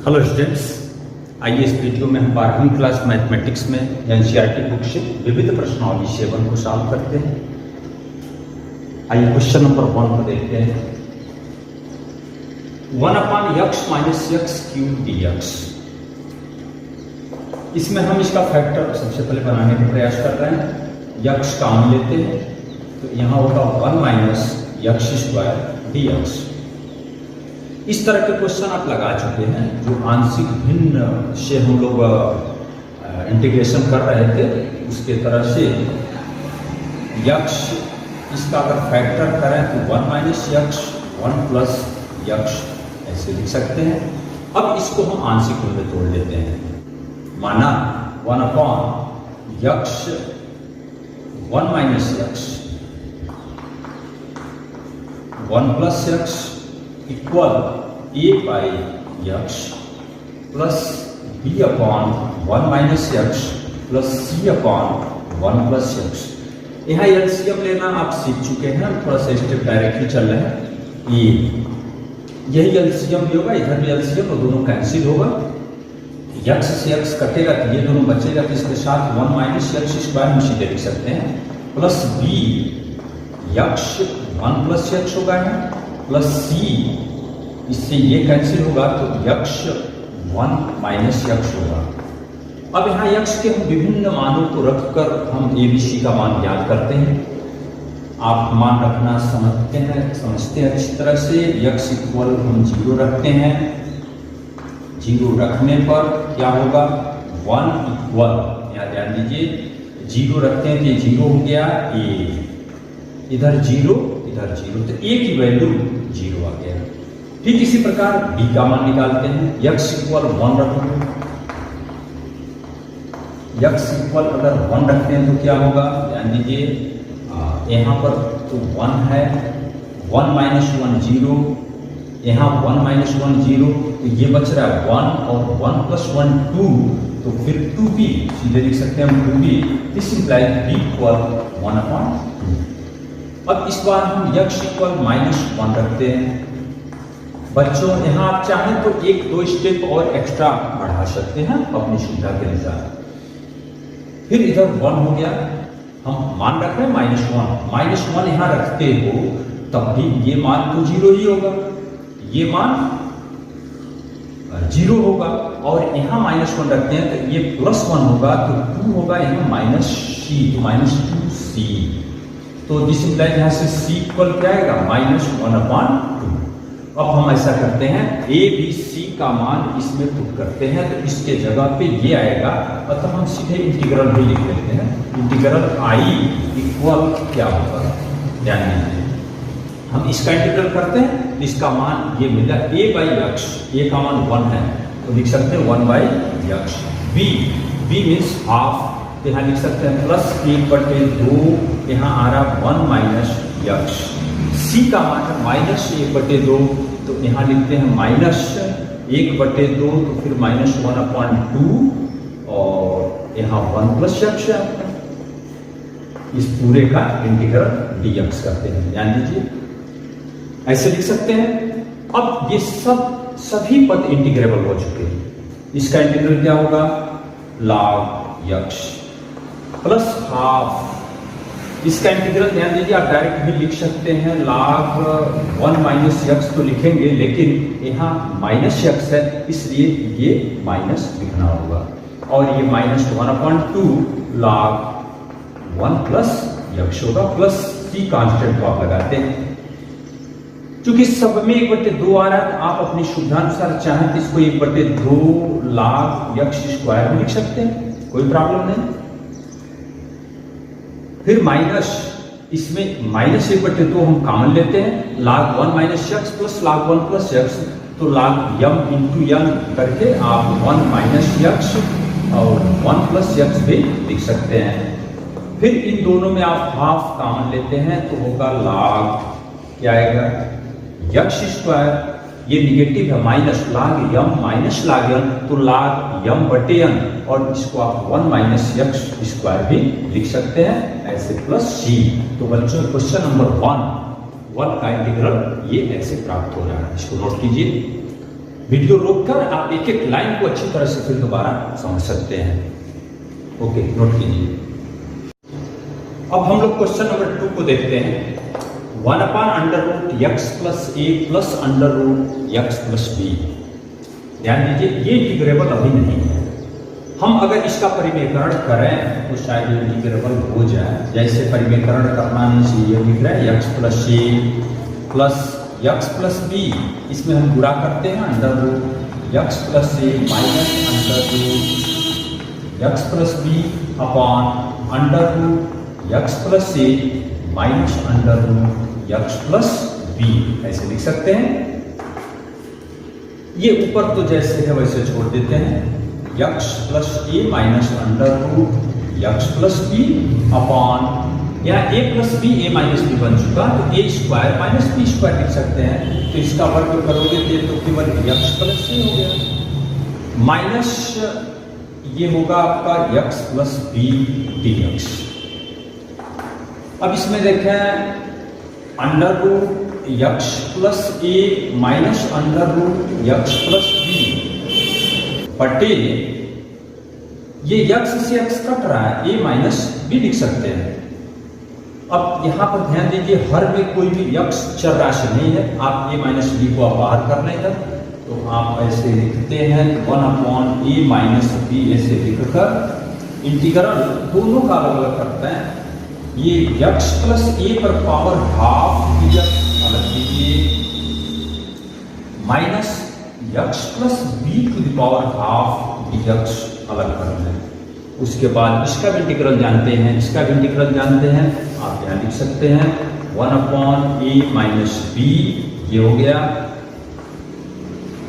Hello students, आइए इस video में हम 12वीं क्लास मैथमेटिक्स में एनसीईआरटी बुक से विविध प्रश्नावली 7 को सॉल्व करते हैं। आइए क्वेश्चन नंबर 1 को देखते हैं। 1/x minus x cube dx। इसमें हम इसका फैक्टर सबसे पहले बनाने का प्रयास कर रहे हैं। x कॉमन लेते हैं तो यहाँ होगा 1 माइनस x स्क्वायर dx। इस तरह के क्वेश्चन आप लगा चुके हैं जो आंशिक भिन्न से हम लोग इंटीग्रेशन कर रहे थे। उसके तरह से x इसका अगर फैक्टर करें तो 1 माइनस x 1 प्लस x ऐसे लिख सकते हैं। अब इसको हम आंशिक रूप में तोड़ लेते हैं। माना 1/x 1 minus x 1 plus x equal a by x plus b upon 1 minus x plus c upon 1 plus x। यहाँ एलसीएम लेना आप सीख चुके हैं, थोड़ा सा स्टेप डायरेक्टली चल रहे हैं। यही एलसीएम भी होगा, इधर भी एलसीएम, तो दोनों कैंसिल होगा। x से x कटेगा तो ये दोनों बचेगा, तो इसके साथ 1 माइनस x स्क्वायर हम सीधे लिख सकते हैं plus b x 1 plus x होगा यहाँ प्लस c, इससे ये कैंसिल होगा तो x 1 माइनस x होगा। अब यहाँ x के हम विभिन्न मानों को रखकर हम ABC का मान ज्ञात करते हैं। आप मान रखना समझते हैं अच्छी तरह से। x इक्वल हम 0 रखते हैं। 0 रखने पर क्या होगा 1 इक्वल, यहाँ ध्यान दीजिए 0 रखते हैं तो ये 0 हो गया a, इधर 0 इधर 0, तो a की वैल्यू 0 आ गया। ठीक इसी प्रकार b का मान निकालते हैं। x इक्वल 1 रखोगे, x इक्वल अगर 1 रखते हैं तो क्या होगा, ध्यान दीजिए यहाँ पर तो 1 है, 1 माइनस 1 0, यहाँ 1 माइनस 1 0, तो ये बच रहा है 1 और 1 प्लस 1 2, तो फिर 2b सीधे लिख सकते हैं हम 2b। This implies b equal 1/2। अब इस बार हम x इक्वल माइनस 1 रखते हैं। बच्चों यहाँ आप चाहें तो 1-2 स्टेप और एक्स्ट्रा बढ़ा सकते हैं अपनी सुविधा के अनुसार। फिर इधर 1 हो गया, हम मान रख रहे हैं माइनस 1 यहाँ रखते हो तब भी ये मान तो 0 ही होगा, ये मान 0 होगा। और यहाँ -1 रखते हैं तो ये +1 होगा तो 2 होगा, यहाँ -c तो -2c। तो दिस इंप्लाइज यहाँ से c इक्वल क्या आएगा -1/2। अब हम ऐसा करते हैं a b c का मान इसमें पुट करते हैं तो इसके जगह पे ये आएगा, अतः हम सीधे इंटीग्रल भी लिख लेते हैं। इंटीग्रल i इक्वल क्या होगा, ध्यान दीजिए हम इसका इंटीग्रल करते हैं, इसका मान ये मिला a बाई x, a का मान 1 है तो लिख सकते हैं 1 by x। b means half, तो यहाँ लिख सकते हैं प्लस 1/2, यहाँ आ रहा 1 माइनस x। c का मान है -1/2, तो यहाँ लिखते हैं -1/2, तो फिर -1/2 और यहाँ 1 प्लस x है आपका। इस पूरे का इंटीग्रल dx करते हैं, ध्यान दीजिए ऐसे लिख सकते हैं। अब ये सभी पद इंटीग्रेबल हो चुके हैं। इसका इंटीग्रल क्या होगा log x प्लस हाफ। इसका इंटीग्रल ध्यान दीजिए आप डायरेक्ट भी लिख सकते हैं, log 1 माइनस x तो लिखेंगे लेकिन यहाँ -x है इसलिए ये माइनस लिखना होगा, और ये -1/2 log 1 प्लस x होगा, प्लस c कांस्टेंट को आप लगाते हैं। क्योंकि सब में 1/2 आ रहा है तो आप अपनी सुविधानुसार चाहें तो इसको 1/2 log x स्क्वायर में लिख सकते हैं, कोई प्रॉब्लम नहीं। फिर माइनस, इसमें -1/2 हम कॉमन लेते हैं, log 1 minus x plus log 1 plus x, तो log m इंटू m करके आप 1 माइनस x और 1 प्लस x भी लिख सकते हैं। फिर इन दोनों में आप हाफ कॉमन लेते हैं तो होगा log क्या आएगा x स्क्वायर, ये निगेटिव है minus log m minus log n, तो log m/n, और इसको आप 1 माइनस x स्क्वायर भी लिख सकते हैं ऐसे प्लस c। तो बच्चों क्वेश्चन नंबर 1 का इंटीग्रल ये ऐसे प्राप्त हो रहा है, इसको नोट कीजिए। वीडियो रोककर आप एक एक लाइन को अच्छी तरह से फिर दोबारा समझ सकते हैं। ओके, नोट कीजिए। अब हम लोग क्वेश्चन नंबर 2 को देखते हैं। 1/√x + a + √x + b। ध्यान दीजिए, ये इंटीग्रेबल अभी नहीं है। हम अगर इसका परिमेयकरण करें तो शायद ये इंटीग्रेबल हो जाए। जैसे परिमेयकरण करना नहीं चाहिए, लिख रहे हैं x + a + x + b, इसमें हम गुणा करते हैं √x + a - √x + b upon √x + a - √x + b, ऐसे लिख सकते हैं। ये ऊपर तो जैसे है वैसे छोड़ देते हैं। x + a - √x + b upon, यहाँ a + b a - b बन चुका, तो a² - b² लिख सकते हैं। तो इसका वर्ग करोगे तो केवल x + a हो गया, माइनस ये होगा आपका x + b dx। अब इसमें देखें √x + a - √x + b बटे, ये x से x कट रहा है, a - b लिख सकते हैं। अब यहां पर ध्यान दीजिए, हर में कोई भी x चर राशि नहीं है। आप a - b को आप बाहर कर लेंगे तो आप ऐसे लिखते हैं 1/a - b, ऐसे लिखकर इंटीग्रल दोनों का अलग अलग करते हैं। ये x + a पर पावर हाफ dx अलग कीजिए, minus x + b to the power half dx अलग कर लें। उसके बाद इसका भी इंटीग्रल जानते हैं, इसका भी इंटीग्रल जानते हैं। आप यहाँ लिख सकते हैं 1/a - b, ये हो गया।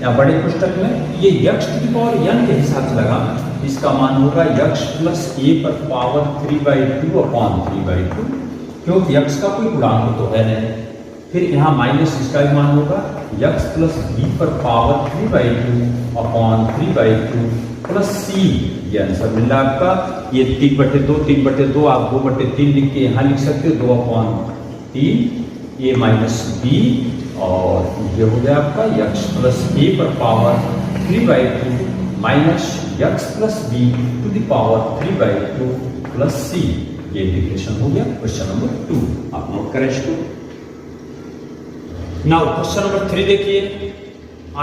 या बड़े पुस्तक में ये x to the power n के हिसाब से लगा, इसका मान होगा x + a पर पावर 3/2 अपॉन 3/2, क्योंकि x का कोई गुणांक तो है नहीं। फिर यहाँ माइनस इसका भी मान होगा x + b पर पावर 3/2 अपॉन 3/2 प्लस c, ये आंसर मिल रहा आपका। ये 3/2 3/2 आप 2/3 लिख के यहाँ लिख सकते हो, 2/3 a - b, और ये हो गया आपका x + a पर power 3/2 minus x + b to the power 3/2 plus c। ये इंटीग्रेशन हो गया क्वेश्चन नंबर 2। आप नोट करें इसको। नाउ क्वेश्चन नंबर 3 देखिए।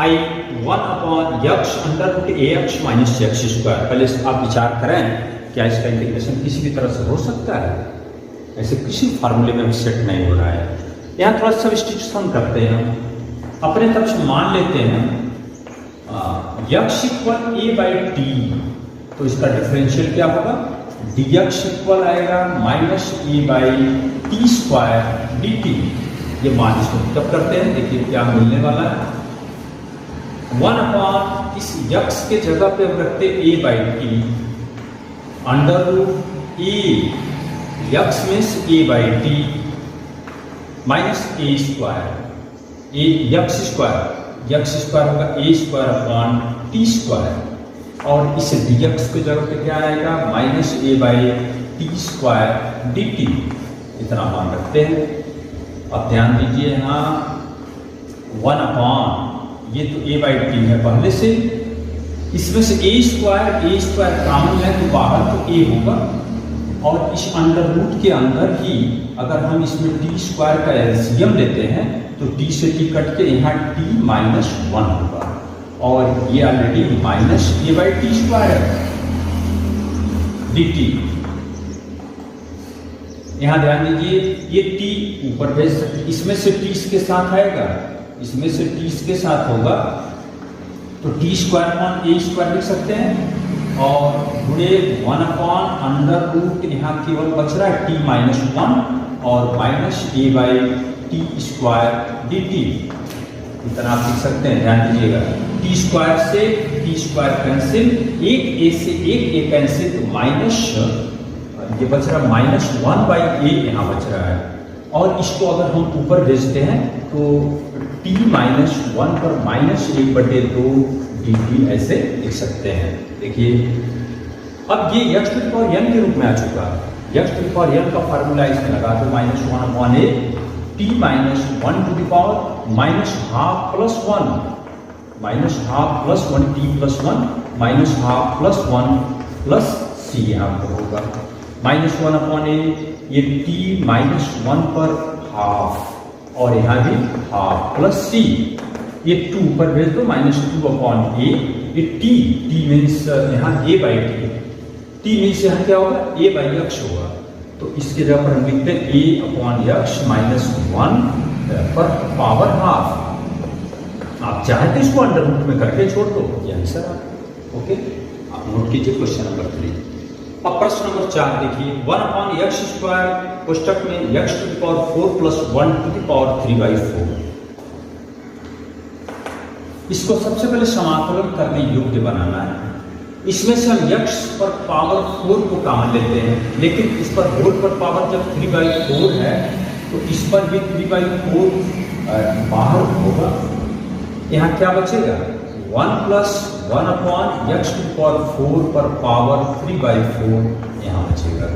I 1/x √ax - x²। पहले आप विचार करें, क्या इसका इंटीग्रेशन किसी भी तरह से हो सकता है? ऐसे किसी फार्मूले में भी सेट नहीं हो रहा है। यहाँ थोड़ा सब्स्टिट्यूशन करते हैं, अपने तरफ से मान लेते हैं x = a/t, तो इसका डिफरेंशियल क्या होगा? dx इक्वल आएगा -a/t² dt। ये मान इसको तब करते हैं, देखिए क्या मिलने वाला है। 1/, इस x के जगह पे हम रखते a/t, √a x में से a/t माइनस a², x² होगा a² अपॉन t², और इस dx के जगह पे क्या आएगा? -a/t² dt। इतना मान रखते हैं। अब ध्यान दीजिए, यहाँ 1/, ये तो a/t है पहले से, इसमें से a² कॉमन है तो बाहर तो a होगा, और इस अंडर रूट के अंदर ही अगर हम इसमें t² का एलसीएम लेते हैं तो t से t कट के यहाँ t - 1 होगा, और ये ऑलरेडी -a/t² dt। यहाँ ध्यान दीजिए, ये t ऊपर भेज सकते, इसमें से t इसके साथ आएगा, इसमें से t इसके साथ होगा, तो t² a² लिख सकते हैं, और गुणे 1/√, यहाँ केवल बच रहा है t - 1 और -a/t² dt। इतना आप लिख सकते हैं। ध्यान दीजिएगा, t² से t² कैंसिल, एक a से एक a कैंसिल, तो माइनस ये बच रहा -1/a यहाँ बच रहा है, और इसको अगर हम ऊपर भेजते हैं तो t - 1 पर -1/2 dt ऐसे लिख सकते हैं। देखिए, अब ये x to the power n के रूप में आ चुका है। x to the power n का फार्मूला इसमें लगा दो, -1/a t - 1 to the power -½ + 1 minus half plus 1 t plus 1 minus half plus 1 plus c यहाँ पर होगा माइनस 1 अपॉन ए, ये टी माइनस 1 पर हाफ और यहाँ भी हाफ प्लस सी, ये 2 पर भेज दो माइनस 2 अपॉन ए, ये टी मीन्स यहाँ ए बाई टी मीन्स यहाँ क्या होगा ए बाई एक्स होगा। तो इसके जगह पर हम लिखते हैं ए अपॉन एक्स माइनस 1 पर पावर हाफ। आप चाहे तो इसको अंडर रूट में करके छोड़ दो, ये आंसर आप ओके। आप नोट कीजिए क्वेश्चन नंबर 3। अब प्रश्न नंबर 4 देखिए 1 अपॉन एक्स स्क्वायर कोष्टक में x to the power 4 plus 1 to the power 3/4। इसको सबसे पहले समाकलन करने योग्य बनाना है। इसमें से हम x पर पावर 4 को कॉमन लेते हैं, लेकिन इस पर होल पर पावर जब 3/4 है तो इस पर भी 3/4 बाहर होगा। यहाँ क्या बचेगा 1 plus 1 upon x to power 4 पर पावर 3/4 यहाँ बचेगा।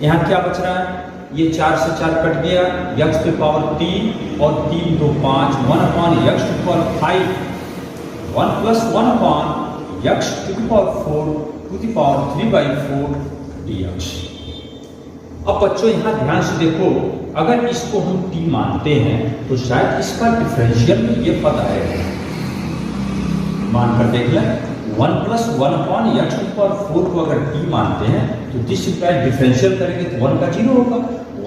यहाँ क्या बच रहा है, ये 4 से 4 कट गया, एक्स पे पावर 3 और 3 2 5, 1 upon x to power 5, 1 plus 1 upon x to the power 4 to the power 3/4 dx। अब बच्चों यहाँ ध्यान से देखो, अगर इसको हम t मानते हैं तो शायद इसका डिफरेंशियल में ये पद आएगा। मानकर देख लें 1 plus 1 upon x to power 4 को अगर t मानते हैं तो दिस इंप्लाइड डिफरेंशियल करेंगे तो 1 का 0 होगा।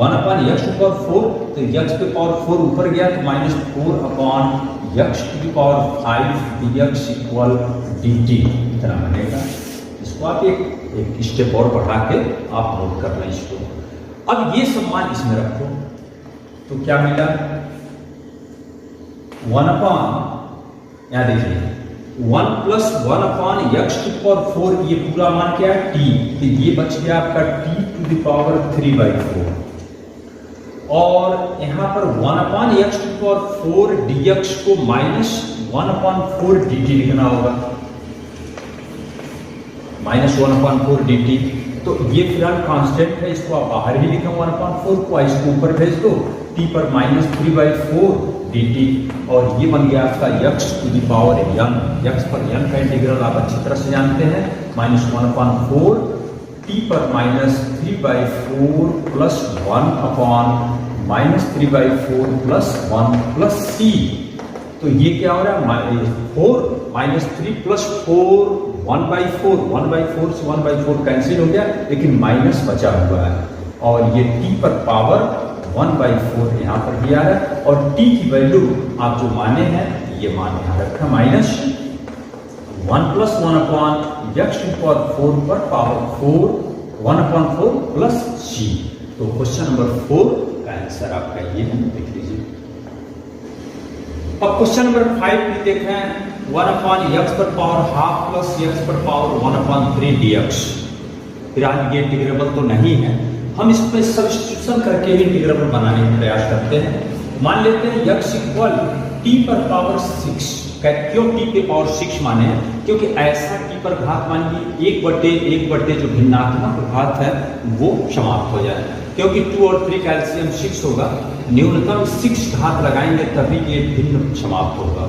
1 अपॉन एक्स टू पावर 4 तो x पे पावर 4 ऊपर गया तो minus 4 upon x to the power 5 dx equal dt इतना बनेगा। इसको आप एक स्टेप और बढ़ा के आप नोट कर लें इसको। अब ये सब मान इसमें रखो तो क्या मिला 1 अपॉन, यहाँ देखिए 1 plus 1 upon x to power 4, ये पूरा मान क्या है t, तो ये बच गया आपका t टू द पावर 3/4 और यहाँ पर 1 upon x to power 4 dx को माइनस 1 अपॉन 4 dt लिखना होगा, माइनस 1 अपॉन 4 dt। तो ये फिलहाल कांस्टेंट है, इसको आप बाहर ही लिखा 1 अपॉन 4 को, इसको ऊपर भेज दो t पर माइनस 3/4 dt और ये बन गया आपका x to the power n, x पर n का इंटीग्रल आप अच्छी तरह से जानते हैं, माइनस 1 अपॉन 4 t पर minus 3/4 plus 1 upon minus 3/4 plus 1 plus c। तो ये क्या हो रहा है 4 माइनस 3 प्लस 4 1/4, 1/4 से 1/4 कैंसिल हो गया, लेकिन माइनस बचा हुआ है और ये t पर पावर 1/4 यहाँ पर भी आ रहा है और t की वैल्यू आप जो माने हैं ये मान यहाँ रखा minus 1 plus 1 upon x to power 4 पर पावर 4 1 अपॉन 4 प्लस c। तो क्वेश्चन नंबर 4 का आंसर आपका ये है, देख लीजिए। अब क्वेश्चन नंबर 5 भी देखें 1 अपॉन एक्स पर पावर हाफ प्लस एक्स पर पावर 1 अपॉन 3 dx। फिलहाल ये इंटीग्रेबल तो नहीं है, हम इसमें सब्स्टिट्यूशन करके ही इंटीग्रेबल बनाने का प्रयास करते हैं। मान लेते हैं x इक्वल t पर पावर 6। क्यों t पे पावर 6 माने हैं, क्योंकि ऐसा t पर घात मानिए 1/1 जो भिन्नात्मक घात है वो समाप्त हो जाए, क्योंकि 2 और 3 का एलसीएम 6 होगा, न्यूनतम 6 घात लगाएंगे तभी ये भिन्न समाप्त होगा।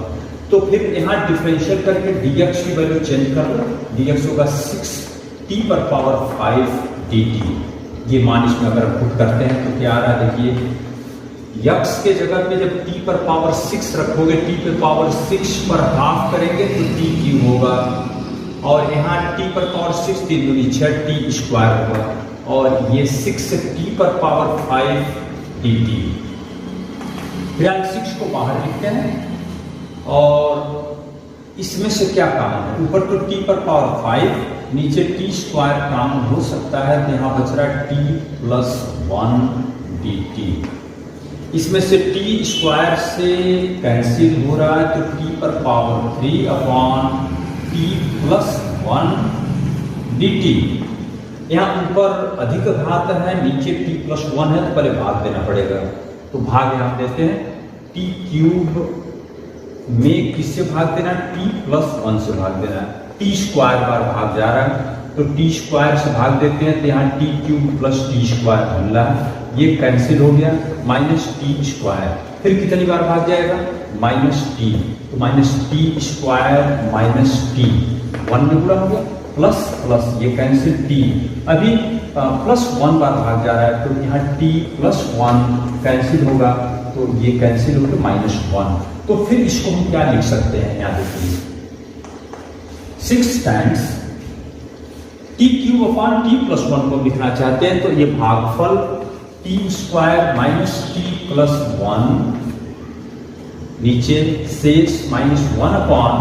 तो फिर यहाँ डिफरेंशियल करके dx की वैल्यू चेंज कर लो, dx होगा 6 t पर पावर 5 dt। ये मान इसमें अगर पुट करते हैं तो क्या आ रहा है देखिए, x के जगह पे जब t पर पावर 6 रखोगे, t पे पावर 6 पर हाफ करेंगे तो t क्यूब होगा और यहाँ t पर पावर 6 3 दूनी 6 t स्क्वायर होगा और ये 6 से t पर पावर 5 dt। फिलहाल 6 को बाहर लिखते हैं और इसमें से क्या कॉमन है, ऊपर तो t पर पावर 5, नीचे t स्क्वायर कॉमन हो सकता है तो यहाँ बच रहा है t प्लस 1 dt। इसमें से t स्क्वायर से कैंसिल हो रहा है तो t पर power 3 upon t plus 1 dt। यहाँ ऊपर अधिक घात है, नीचे t प्लस 1 है तो पहले भाग देना पड़ेगा, तो भाग यहाँ देते हैं t क्यूब में किससे भाग देना, t प्लस 1 से भाग देना, t स्क्वायर बार भाग जा रहा है तो t स्क्वायर से भाग देते हैं तो यहाँ t cube plus t square बन रहा है, ये कैंसिल हो गया, माइनस t स्क्वायर फिर कितनी बार भाग जाएगा, माइनस टी, तो minus T square minus T, 1 में पूरा हो गया, प्लस प्लस ये कैंसिल टी, अभी प्लस 1 बार भाग जा रहा है, तो यहाँ टी प्लस 1 कैंसिल होगा, तो ये कैंसिल होकर माइनस 1। तो फिर इसको हम क्या लिख सकते हैं, यहाँ देखिए 6 times T cube upon T plus 1 को लिखना चाहते हैं, तो ये भागफल T square minus T plus 1, नीचे शेष minus 1 upon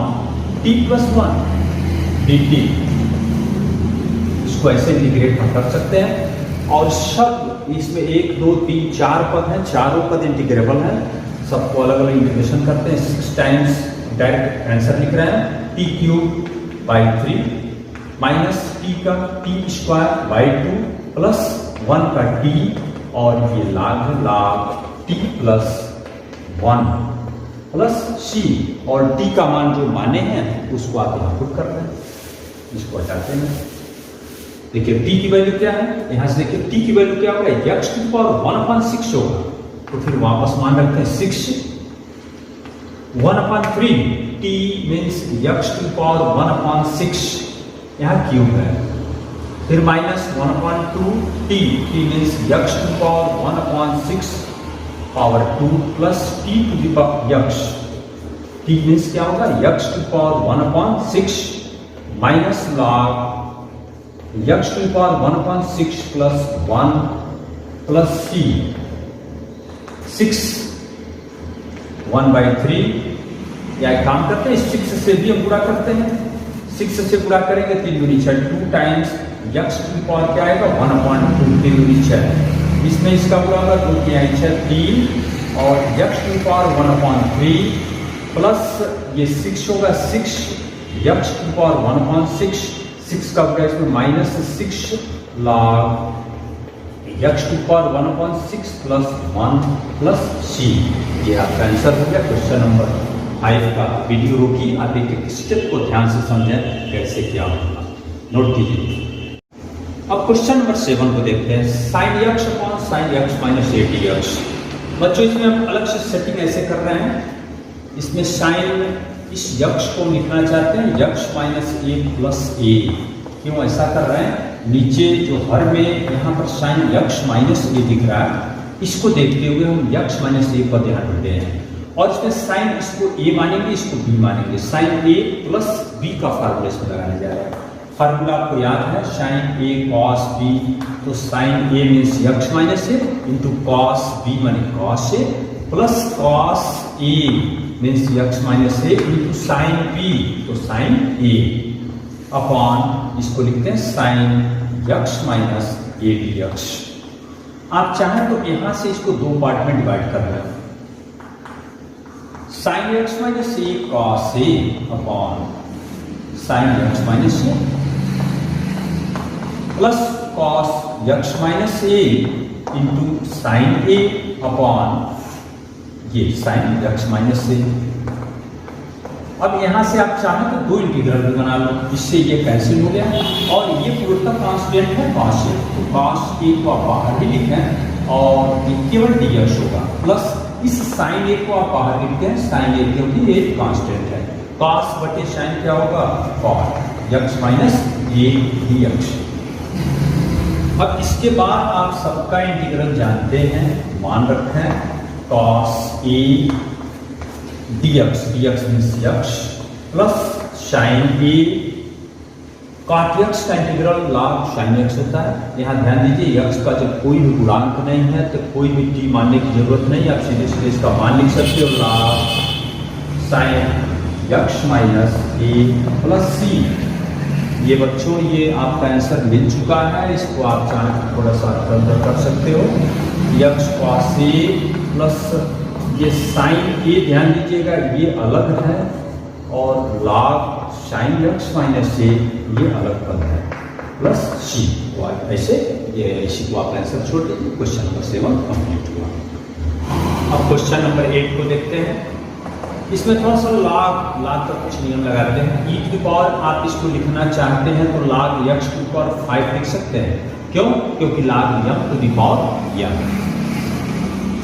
T plus 1 D T, इसको ऐसे इंटीग्रेट हम कर सकते हैं। और सब इसमें 1 2 3 4 पद हैं, चारों पद इंटीग्रेबल हैं, सबको अलग अलग इंटीग्रेशन करते हैं। 6 टाइम्स डायरेक्ट आंसर लिख रहे हैं, T cube by 3 minus T का टी स्क्वायर बाई 2 प्लस 1 का टी, और ये लाग है लाग टी प्लस 1 प्लस सी, और टी का मान जो माने हैं उसको आप यहाँ पुट कर रहे हैं, इसको हटाते हैं। देखिए टी की वैल्यू क्या है, यहां से देखिए टी की वैल्यू क्या होगा, x टू पावर 1/6 होगा, तो फिर वापस मान रखते हैं 6 1/3, t means x to power 1/6, यहाँ क्यूब है, फिर minus 1/2 t, t means x to power 1/6 power 2 plus t to the power x, t means क्या होगा x to power 1/6 minus log x to power 1/6 plus 1 plus c, 6 1/3, या एक काम करते हैं 6 से भी हम पूरा करते हैं, 6 से पूरा करेंगे 3 दूनी 6, 2 टाइम्स x टू पावर क्या आएगा 1/2, 3 दूनी 6, इसमें इसका पूरा होगा 2 की 6 3, और x टू पावर 1/3 प्लस ये 6 होगा 6 x टू पावर 1/6, 6 का पूरा इसमें minus 6 log x to power 1/6 plus 1 plus c, ये आपका आंसर हो गया क्वेश्चन नंबर 5 का। वीडियो रोकी, आप एक स्टेप को ध्यान से समझें कैसे क्या होगा, नोट कीजिए। अब क्वेश्चन नंबर 7 को देखते हैं, sine x upon sine x minus a d x. बच्चों इसमें हम अलग से सेटिंग ऐसे कर रहे हैं, इसमें साइन इस यक्ष को लिखना चाहते हैं यक्ष माइनस ए प्लस ए, क्यों ऐसा कर रहे हैं, नीचे जो हर में यहाँ पर साइन यक्ष माइनस ए दिख रहा है, इसको देखते हुए हम यक्ष माइनस ए पद यहाँ ढूंढे हैं, और इसमें साइन इसको ए मानेंगे इसको बी मानेंगे, साइन ए प्लस बी का फार्मूला इसमें लगाने जा रहा है। फार्मूला आपको याद है साइन ए कॉस बी, तो साइन ए मीन्स यक्ष माइनस ए इंटू कॉस बी माने cos A plus cos A means यक्ष माइनस ए इंटू साइन बी, तो साइन ए अपॉन इसको लिखते हैं साइन यक्ष माइनस ए डी एक्स। आप चाहें तो यहां से इसको 2 पार्ट में डिवाइड कर लें, sine x minus A cos A upon sine x minus A plus cos x minus A into sine A upon ये साइन एक्स माइनस ए। अब यहां से आप चाहें तो 2 इंटीग्रल भी बना लो, इससे ये कैंसिल हो गया, और ये पूर्णतः कांस्टेंट है कॉस ए, तो कॉस ए को आप बाहर ही लिखें और ये केवल डीएक्स होगा, प्लस इस साइन ए को आप बाहर लिखते हैं, साइन ए क्योंकि ये कांस्टेंट है, कॉस बटे साइन क्या होगा कॉट एक्स माइनस ए डीएक्स। अब इसके बाद आप सबका इंटीग्रल जानते हैं, मान रखें cos a dx, dx means x plus sine a cot x का इंटीग्रल लॉग साइन एक्स होता है। यहाँ ध्यान दीजिए एक्स का जब कोई भी गुणांक नहीं है तो कोई भी टी मानने की जरूरत नहीं, आप सीधे सीधे इसका मान लिख सकते हो लॉग साइन एक्स माइनस ए प्लस सी। ये बच्चों ये आपका आंसर मिल चुका है, इसको आप चाहें थोड़ा सा अंदर कर सकते हो, एक्स कॉस ए प्लस ये साइन ए ध्यान दीजिएगा ये अलग है, और लॉग साइन एक्स माइनस ए ये अलग पद है, प्लस सी, ऐसे ये इसी को आप आंसर छोड़ दीजिए। क्वेश्चन नंबर 7 कंप्लीट हुआ। अब क्वेश्चन नंबर 8 को देखते हैं, इसमें थोड़ा सा लॉग का कुछ नियम लगाते हैं। ई टू पावर आप इसको लिखना चाहते हैं तो लॉग एक्स टू पावर 5 लिख सकते हैं, क्यों, क्योंकि log m to the power m.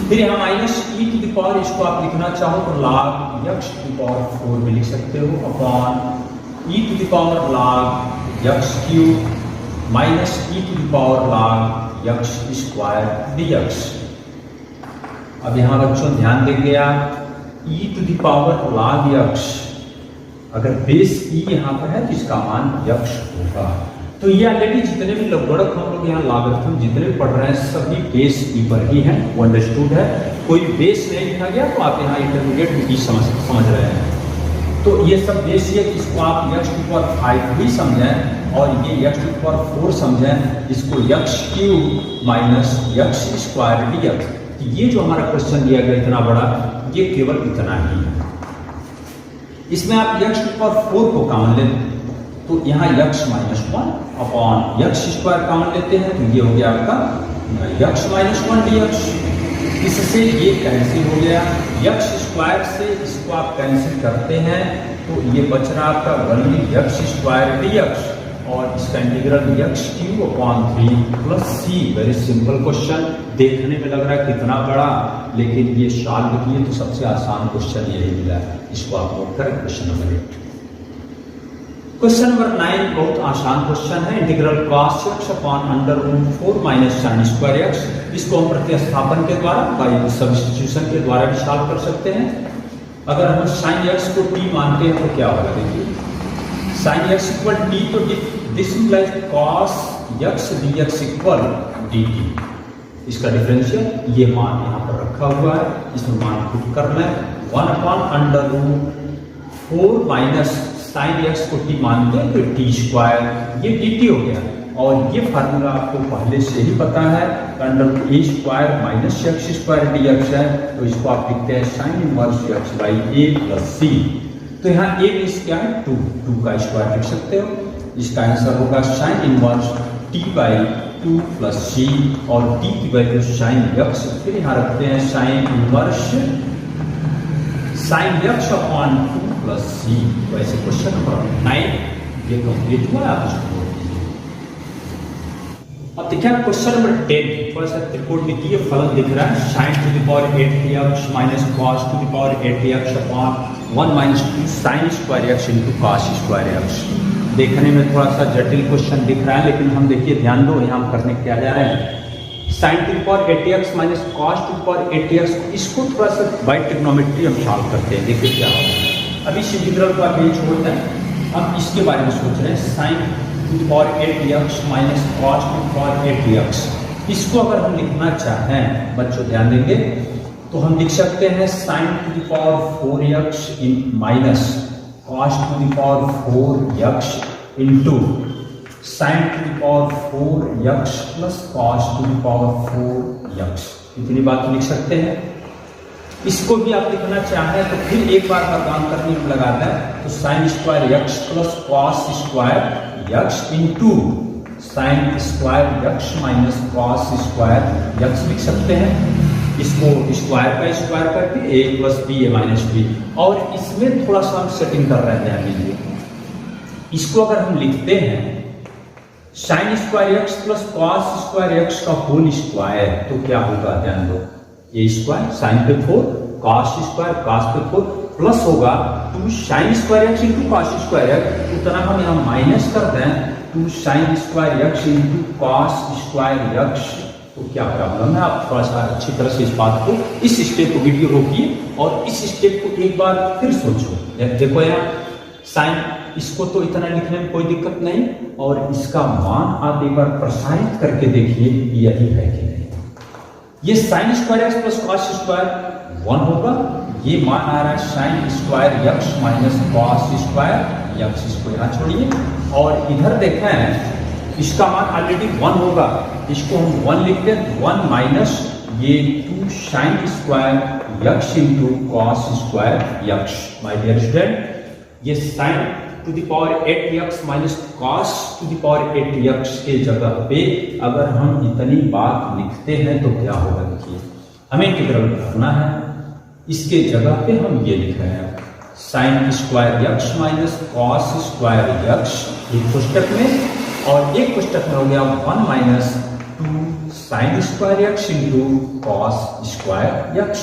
फिर यहाँ minus e to the power, इसको आप लिखना चाहो तो log x to the power 4 में लिख सकते हो, upon e to the power log x cube minus e to the power log x square dx। अब यहाँ बच्चों ध्यान देंगे आप, e to the power log x, अगर बेस ई यहाँ पर है तो इसका मान यक्ष होगा। तो ये ऑलरेडी जितने भी लघुगणक हम लोग यहाँ लॉगरिथम जितने भी पढ़ रहे हैं सभी बेस ई पर ही हैं, वो अंडरस्टूड है। कोई बेस नहीं लिखा गया तो आप यहाँ इंटरमीडिएट में ई समझ रहे हैं। तो ये सब बेस है, इसको आप यक्ष टू पावर 5 भी समझें और ये यक्ष टू पावर 4 समझें, इसको यक्ष क्यूब माइनस यक्ष स्क्वायर डीएक्स। ये जो हमारा क्वेश्चन दिया गया इतना बड़ा, ये केवल इतना ही है। इसमें आप यक्ष टू पावर 4 को कॉमन लेते तो यहाँ यक्ष माइनस 1 अपॉन यक्ष स्क्वायर कॉमन लेते हैं तो ये हो गया आपका यक्ष माइनस 1 डीएक्स। इससे ये कैंसिल हो गया, यक्ष स्क्वायर से इसको आप कैंसिल करते हैं तो ये बच रहा आपका ओनली यक्ष स्क्वायर डीएक्स और इसका इंटीग्रल यक्ष क्यूब अपॉन 3 प्लस सी। वेरी सिंपल क्वेश्चन, देखने में लग रहा है कितना बड़ा, लेकिन ये सॉल्व किए तो सबसे आसान क्वेश्चन यही मिला। इसको आप नोट करें, क्वेश्चन नंबर 8। क्वेश्चन नंबर 9 बहुत आसान क्वेश्चन है, integral cos x upon under root 4 minus sine square x. इसको हम प्रतिस्थापन के द्वारा बाय सब्स्टिट्यूशन के द्वारा भी सॉल्व कर सकते हैं। अगर हम साइन x को t मानते हैं तो क्या होगा, देखिए साइन x इक्वल t, तो this implies cos x dx equal dt। इसका डिफरेंशियल ये मान यहाँ पर रखा हुआ है, इसमें मान पुट करना है 1 upon under root 4 minus sine x को टी मानते हैं तो टी स्क्वायर, ये dt हो गया। और ये फार्मूला आपको पहले से ही पता है, under a square minus x square dx है, तो इसको आप लिखते हैं sine inverse x by a plus c. तो यहाँ ए बेस क्या है 2 का स्क्वायर लिख सकते हो। इसका आंसर होगा sine inverse t by 2 plus c और टी की वैल्यू साइन एक्स। फिर यहाँ रखते हैं sine inverse sine x upon 2 plus c. वैसे क्वेश्चन नंबर 9 ये कंप्लीट हुआ, आप इसको नोट कीजिए। अब देखिए क्वेश्चन नंबर 10, थोड़ा सा त्रिकोणमितीय फलन दिख रहा है, sign to the power 8x minus cos to the power 8x upon 1 minus 2 sine square x into cos square x. देखने में थोड़ा सा जटिल क्वेश्चन दिख रहा है, लेकिन हम देखिए ध्यान दो, यहाँ हम करने क्या जा रहे हैं, sign to the power 8x minus cos to the power 8x, इसको थोड़ा सा बाय ट्रिग्नोमेट्री हम सॉल्व करते हैं। देखिए क्या होगा। अभी इस इंटीग्रल को आप ये छोड़ते हैं, हम इसके बारे में सोच रहे हैं, sign to the power 8x minus cos to the power 8x। इसको अगर हम लिखना चाहें बच्चों ध्यान देंगे तो हम लिख सकते हैं sign to the power 4x in minus cos to the power 4x into sine to the power 4x plus cos to the power 4x। इतनी बात लिख सकते हैं। इसको भी आप लिखना चाहें तो फिर एक बार का काम करने में लगाता है, तो sine square x plus cos square x into sine square x minus cos square x लिख सकते हैं। इसको स्क्वायर का स्क्वायर करके a plus b a minus b, और इसमें थोड़ा सा हम सेटिंग कर रहे हैं। इसको अगर हम लिखते हैं sign square x plus cos square x का होल स्क्वायर, तो क्या होगा ध्यान दो, ए स्क्वायर साइन पे 4 कॉस स्क्वायर कॉस पे 4 प्लस होगा 2 sine square x into cos square x. उतना हम यहाँ माइनस कर दें 2 sine square x into cos square x. तो क्या प्रॉब्लम है, आप थोड़ा सा अच्छी तरह से इस बात को, इस स्टेप को वीडियो रोकिए और इस स्टेप को एक बार फिर सोचो। देखो यहाँ साइन, इसको तो इतना लिखने में कोई दिक्कत नहीं, और इसका मान आप एक बार प्रसारित करके देखिए यही है कि नहीं। ये sign square x plus cos square 1 होगा, ये मान आ रहा है sign square x minus cos square x. इसको यहाँ छोड़िए और इधर देखें इसका मान ऑलरेडी 1 होगा, इसको हम 1 लिखते हैं, 1 माइनस ये 2 sine square x into cos square x. My dear student, ये sine to the power 8x minus cos to the power 8x के जगह पे अगर हम इतनी बात लिखते हैं तो क्या होगा, देखिए हमें इंटीग्रल करना है, इसके जगह पे हम ये लिख रहे हैं sign square x minus cos square x एक पुस्तक में, और एक पुस्तक में हो गया 1 minus 2 sine square x into cos square x,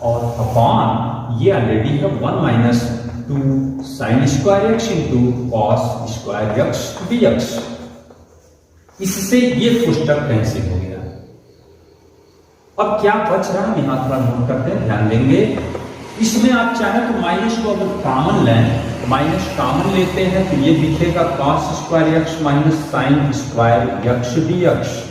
और अपॉन ये ऑलरेडी है 1 minus 2 sine square x into cos square x dx। इससे ये पुस्तक कैंसिल हो गया। अब क्या बच रहा है यहां थोड़ा नोट करते हैं, ध्यान देंगे। इसमें आप चाहे तो माइनस को अगर कॉमन लें, माइनस कॉमन लेते हैं तो ये दिखेगा cos square x minus sine square x dx।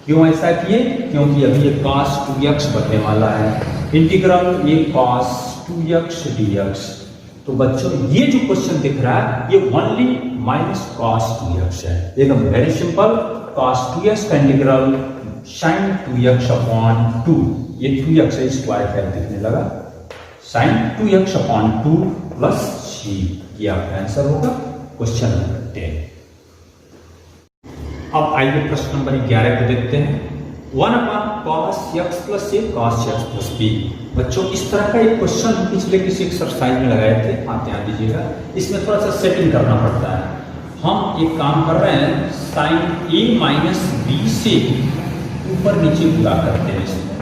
क्यों ऐसा किए? क्योंकि अभी ये cos 2x बनने वाला है, इंटीग्रल ये cos 2x dx। तो बच्चों ये जो क्वेश्चन दिख रहा है ये ओनली माइनस cos 2x है, एकदम वेरी सिंपल। cos 2x का इंटीग्रल sin 2x अपॉन 2, ये 2x है स्क्वायर टाइप दिखने लगा, sin 2x upon 2 plus c, ये आपका आंसर होगा क्वेश्चन नंबर 10। अब आइए प्रश्न नंबर 11 को देखते हैं। 1 अपॉन कॉस x प्लस ए कॉस x प्लस बी। बच्चों इस तरह का एक क्वेश्चन हम पिछले किसी एक्सरसाइज में लगाए थे, आप ध्यान दीजिएगा। इसमें थोड़ा सा सेटिंग करना पड़ता है। हम एक काम कर रहे हैं, साइन a माइनस बी से ऊपर नीचे गुणा करते हैं इसमें।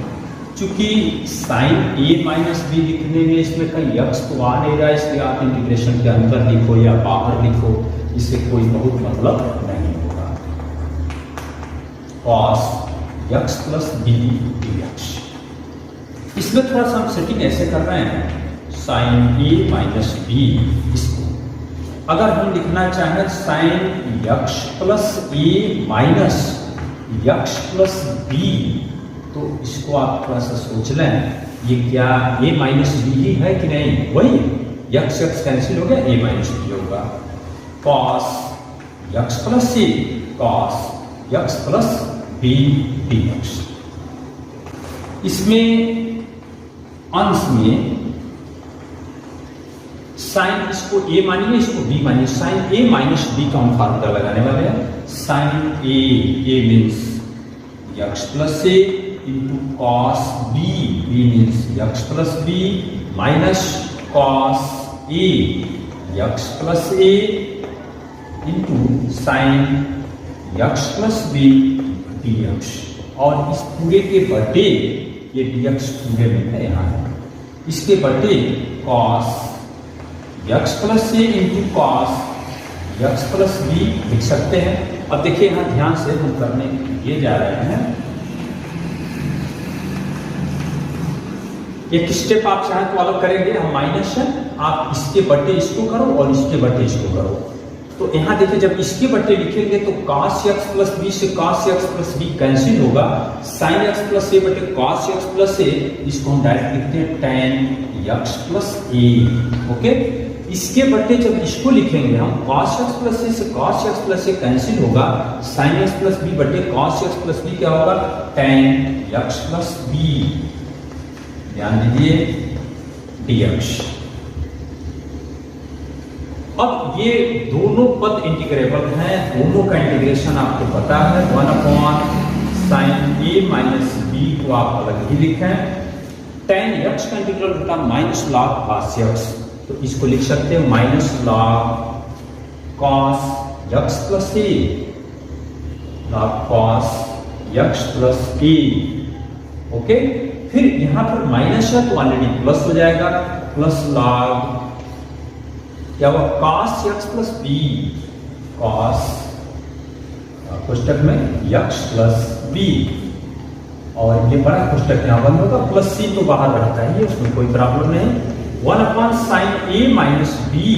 चूंकि साइन a माइनस बी लिखने में इसमें कहीं x तो आ नहीं रहा, इसलिए आप इंटीग्रेशन के अंदर लिखो या बाहर लिखो, इससे कोई बहुत मतलब नहीं होगा। cos x plus b dx। इसमें थोड़ा सा हम सेटिंग ऐसे कर रहे हैं, साइन a माइनस बी, इसको अगर हम लिखना चाहें sine x plus a minus x plus b, तो इसको आप थोड़ा सा सोच लें, ये क्या a माइनस बी ही है कि नहीं? वही x कैंसिल हो गया, a माइनस बी होगा। cos x plus a cos x plus b dx। इसमें अंश में साइन इसको a मानिए, इसको b मानिए। साइन a माइनस बी का हम फार्मूला लगाने वाले हैं। Sine a means x plus a into cos b means x plus b minus cos a x plus a into sine x plus b dx। और इस पूरे के बटे, ये dx पूरे में है यहाँ है, इसके बटे cos x plus a into cos x plus b लिख सकते हैं। अब देखिए यहाँ ध्यान से हम करने ये जा रहे हैं, एक स्टेप आप चाहें तो अलग करेंगे, हम माइनस है, आप इसके बटे इसको करो और इसके बटे इसको करो। तो यहाँ देखिए जब इसके बटे लिखेंगे तो cos x प्लस बी से cos x plus b cancel होगा, sin x प्लस a बटे cos x प्लस a, इसको हम डायरेक्ट लिखते हैं tan x plus a। Okay, इसके बटे जब इसको लिखेंगे हम cos x प्लस a से cos x plus a cancel होगा, sin x प्लस b बटे cos x प्लस b क्या होगा, tan x प्लस b, ध्यान दीजिए dx। अब ये दोनों पद इंटीग्रेबल हैं, दोनों का इंटीग्रेशन आपको पता है। 1 upon sine a minus b को आप अलग ही लिखें। tan x का इंटीग्रल होता है माइनस लॉग cos x, तो इसको लिख सकते हैं minus log cos x plus a, log cos x plus a। Okay, फिर यहाँ पर माइनस है तो ऑलरेडी प्लस हो जाएगा, प्लस लॉग क्या हुआ cos x plus b, cos पुस्तक में x प्लस b, और ये बड़ा पुस्तक यहाँ बंद होगा, प्लस c तो बाहर रहता है, उसमें कोई प्रॉब्लम नहीं। 1 upon sine a minus b,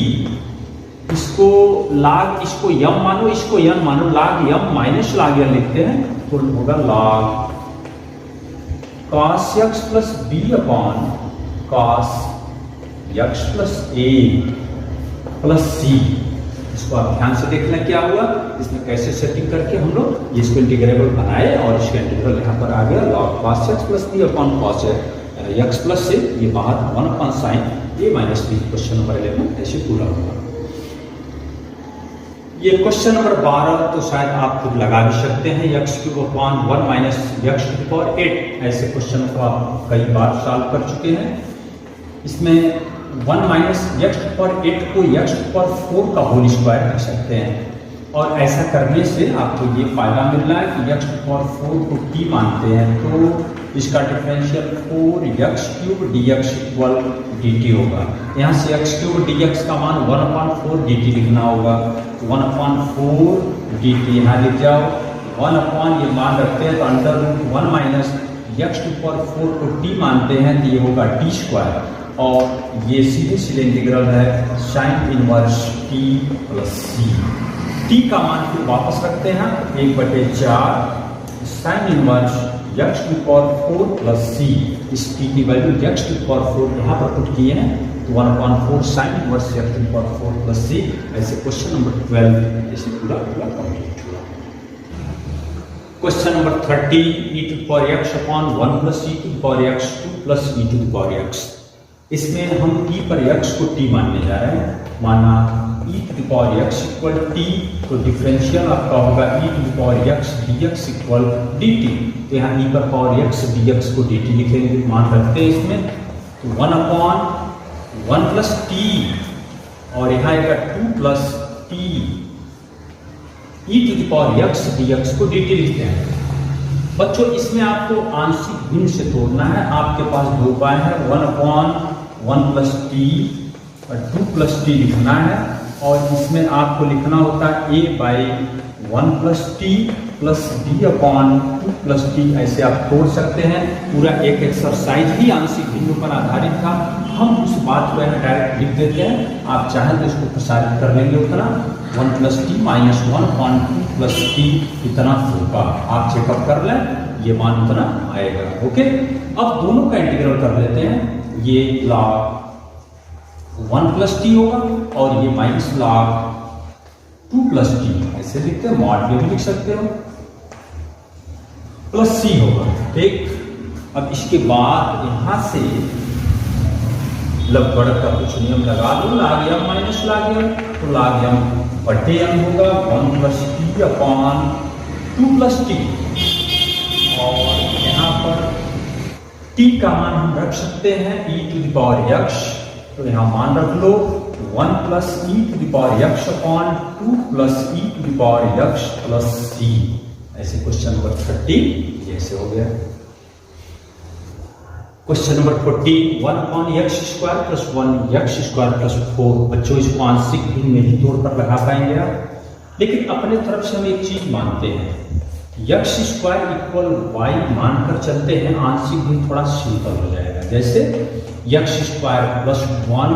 इसको log, इसको m मानो, इसको n मानो, log m minus log n लिखते हैं, तो होगा log cos x plus b upon cos x plus a plus c. इसको आप ध्यान से देखना क्या हुआ, इसमें कैसे सेटिंग करके हम लोग इसको इंटीग्रेबल बनाए, और इसका इंटीग्रल यहाँ पर आ गया log cos x plus b upon cos x plus a, ये बाहर 1 upon sine a minus b। Question number 11 ऐसे पूरा होगा। ये क्वेश्चन नंबर 12 तो शायद आप खुद लगा भी सकते हैं, x cube upon 1 minus x to the power 8, ऐसे क्वेश्चन को आप कई बार सॉल्व कर चुके हैं। इसमें 1 माइनस x टू पावर 8 को x टू पावर 4 का होल स्क्वायर लिख सकते हैं, और ऐसा करने से आपको ये फायदा मिल रहा है कि x टू पावर 4 को t मानते हैं तो इसका differential 4x³ dx equal dt होगा। यहाँ से x³ dx का मान 1/4 dt लिखना होगा, तो 1/4 dt यहाँ लिख जाओ। 1 ये मान रखते हैं तो √1 माइनस x टू पावर 4 को t मानते हैं तो ये होगा t², और ये सीधे सीधे इंटीग्रल है sin inverse t plus c। t का मान फिर वापस रखते हैं 1/4 sin inverse x to power 4 plus c। इस t की वैल्यू x टू पावर 4 यहाँ पर पुट किए हैं तो 1/4 sin inverse x to power 4 plus c। ऐसे क्वेश्चन नंबर 12 ऐसे पूरा कंप्लीट हुआ। क्वेश्चन नंबर 30 e to power x upon 1 plus e to power x 2 plus e to power x। इसमें हम e पर x को t मानने जा रहे हैं। माना e to power x equal t, तो डिफरेंशियल आपका होगा e to power x dx equal dt। तो यहाँ e पर पावर x dx को dt लिखेंगे, मान रखते हैं इसमें तो 1/1 प्लस t, और यहाँ आएगा 2 plus t e to power x dx को dt लिखते हैं। बच्चों इसमें आपको आंशिक भिन्न से तोड़ना है। आपके पास दो उपाय है, 1/1 प्लस t और 2 प्लस t लिखना है, और इसमें आपको लिखना होता है a/1 plus t plus b/2 plus t। ऐसे आप तोड़ सकते हैं। पूरा एक एक्सरसाइज ही आंशिक भिन्न पर आधारित था। हम उस बात को डायरेक्ट लिख देते हैं, आप चाहें तो इसको प्रसारित कर लेंगे उतना 1 plus T minus 1/2 plus T इतना होगा। आप चेकअप कर लें, ये मान उतना आएगा। ओके, अब दोनों का इंटीग्रल कर लेते हैं। ये log 1 प्लस टी होगा और ये माइनस log 2 प्लस टी, ऐसे लिखते हैं, मॉड में भी लिख सकते हो, प्लस सी होगा। ठीक, अब इसके बाद यहां से लगभग का कुछ नियम लगा दो, log m minus log m, तो log m बटे m होगा 1 plus T upon 2 plus T, और यहाँ पर t का मान हम रख सकते हैं e to the power x, तो यहाँ मान रख लो 1 plus e to the power x upon 2 plus e to the power x plus c। ऐसे क्वेश्चन नंबर 30 जैसे हो गया। क्वेश्चन नंबर 40 1/x² प्लस 1x² प्लस 4। बच्चों इसको आंशिक भिन्न में ही तौर पर लगा पाएंगे आप, लेकिन अपने तरफ से हम एक चीज मानते हैं, x² इक्वल y मानकर चलते हैं। आंशिक भिन्न थोड़ा सिंपल हो जाएगा, जैसे x² प्लस 1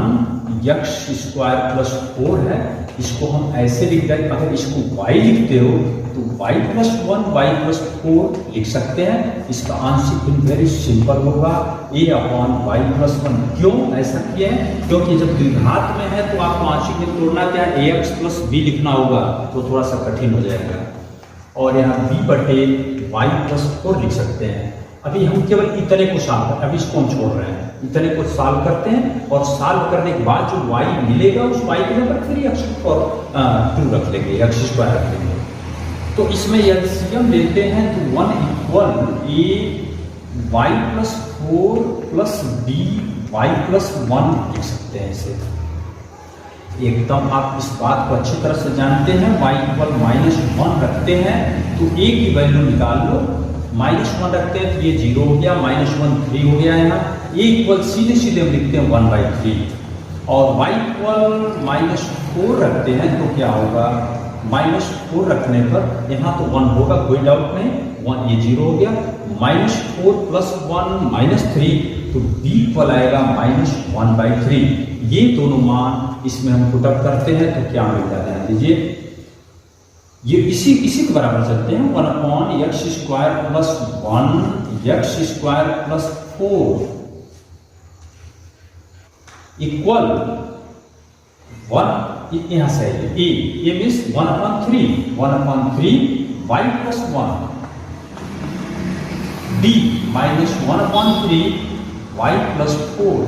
x² प्लस 4 है, इसको हम ऐसे लिख दें। अगर इसको y लिखते हो तो y प्लस 1 y प्लस 4 लिख सकते हैं। इसका आंशिक भिन्न वेरी सिंपल होगा a/y प्लस 1। क्यों ऐसा किया है? क्योंकि जब द्विघात में है तो आपको आंशिक भिन्न तोड़ना क्या है, ax प्लस b लिखना होगा, तो थोड़ा सा कठिन हो जाएगा। और यहाँ b बटे y प्लस 4 लिख सकते हैं। अभी हम केवल इतने को सॉल्व कर, अभी इसको हम छोड़ रहे हैं, इतने को सॉल्व करते हैं, और सॉल्व करने के बाद जो y मिलेगा उस y के जगह फिर x और 2 रख लेंगे, x² रख लेंगे। तो इसमें एलसीएम लेते हैं तो 1 equal a y plus 4 plus b y plus 1 लिख सकते हैं इसे। एकदम आप इस बात को अच्छी तरह से जानते हैं। y इक्वल -1 रखते हैं तो a की वैल्यू निकाल लो, -1 रखते हैं तो ये 0 हो गया, -1 3 हो गया। यहाँ a इक्वल सीधे सीधे हम लिखते हैं 1/3, और y इक्वल -4 रखते हैं तो क्या होगा, -4 रखने पर यहाँ तो 1 होगा, कोई डाउट नहीं, 1 ये 0 हो गया। -4 प्लस 1 -3, तो b इक्वल आएगा -1/3। ये दोनों मान इसमें हम पुटअप करते हैं तो क्या मिल जाता है, लीजिए ये इसी के बराबर चलते हैं। 1/x² plus 1x² plus 4 equal 1, यहां से a means 1/3 y plus 1 d minus 1/3 y plus 4।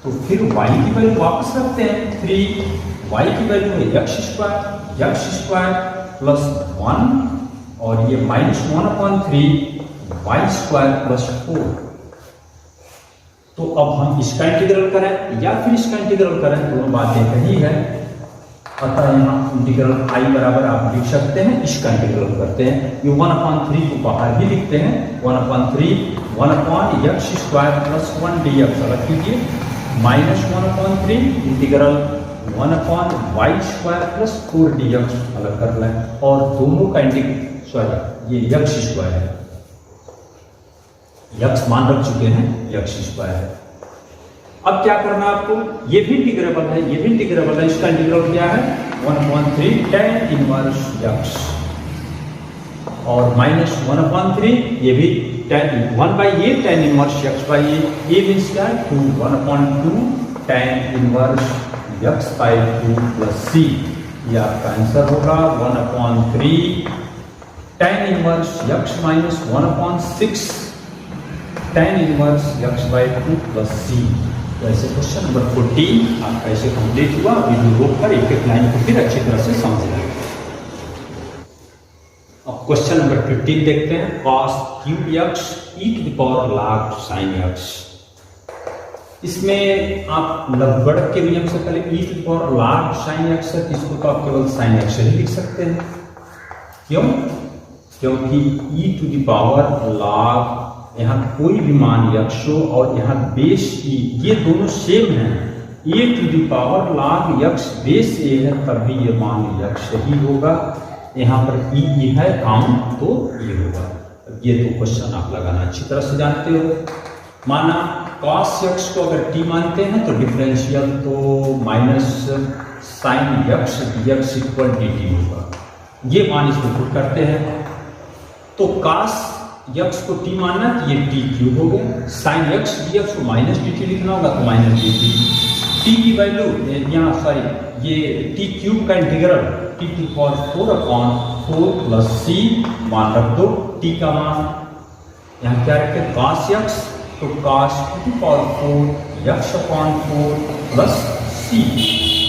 तो फिर y की वैल्यू वापस रखते हैं 3, y की वैल्यू है x² प्लस 1, और ये -1/3 y² प्लस 4। तो अब हम इसका इंटीग्रल करें या फिर इसका इंटीग्रल करें, दोनों बातें कही है। अतः यहाँ इंटीग्रल आई बराबर आप लिख सकते हैं, इसका इंटीग्रल करते हैं। ये 1/3 को बाहर भी लिखते हैं, 1/3 1/x² प्लस 1 dx अलग कीजिए, minus 1/3 integral 1/y² plus 4 dx अलग कर लें, और दोनों का इंटीग्रल सॉरी ये x² है, x मान रख चुके हैं, x² है। अब क्या करना आपको, ये भी इंटीग्रेबल है, ये भी इंटीग्रेबल है, इसका इंटीग्रल क्या है 1/3 tan इनवर्स x, और माइनस 1/3 ये भी 1/a tan inverse x by a means क्या है 2, 1/2 tan inverse x by 2 plus c, ये आपका आंसर होगा 1/3 tan inverse x minus 1/6 tan inverse x by 2 plus c। तो ऐसे क्वेश्चन नंबर 14 आपका ऐसे कंप्लीट हुआ। वीडियो रोक कर एक एक लाइन को फिर अच्छी तरह से समझ लेंगे। अब क्वेश्चन नंबर 15 देखते हैं, cos cube x e⁻ log sin x। इसमें आप लघुगणक के नियम से पहले e⁻ log sin x है, इसको तो आप केवल sin x ही लिख सकते हैं। क्यों? क्योंकि e⁻ log यहाँ कोई भी मान x हो और यहाँ बेस e, ये दोनों सेम हैं, e⁻ log x base a है, तब भी ये मान x ही होगा। यहाँ पर e है काम, तो ये होगा। ये दो क्वेश्चन आप लगाना अच्छी तरह से जानते हो। माना cos x को अगर t मानते हैं तो डिफरेंशियल तो minus sin x dx equal dt होगा। ये मान इसमें पुट करते हैं, तो cos x को t मानना तो ये t क्यूब हो गया, sin x dx को माइनस dt लिखना होगा तो माइनस dt। t की वैल्यू यहाँ सॉरी ये t क्यूब का इंटीग्रल t⁴/4 प्लस c मान रख दो, t का मान यहाँ क्या रखे cos x, तो cos t⁴ x/4 plus c।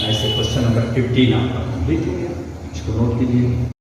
ऐसे क्वेश्चन नंबर 15 आपका कंप्लीट हो गया, इसको नोट कीजिए।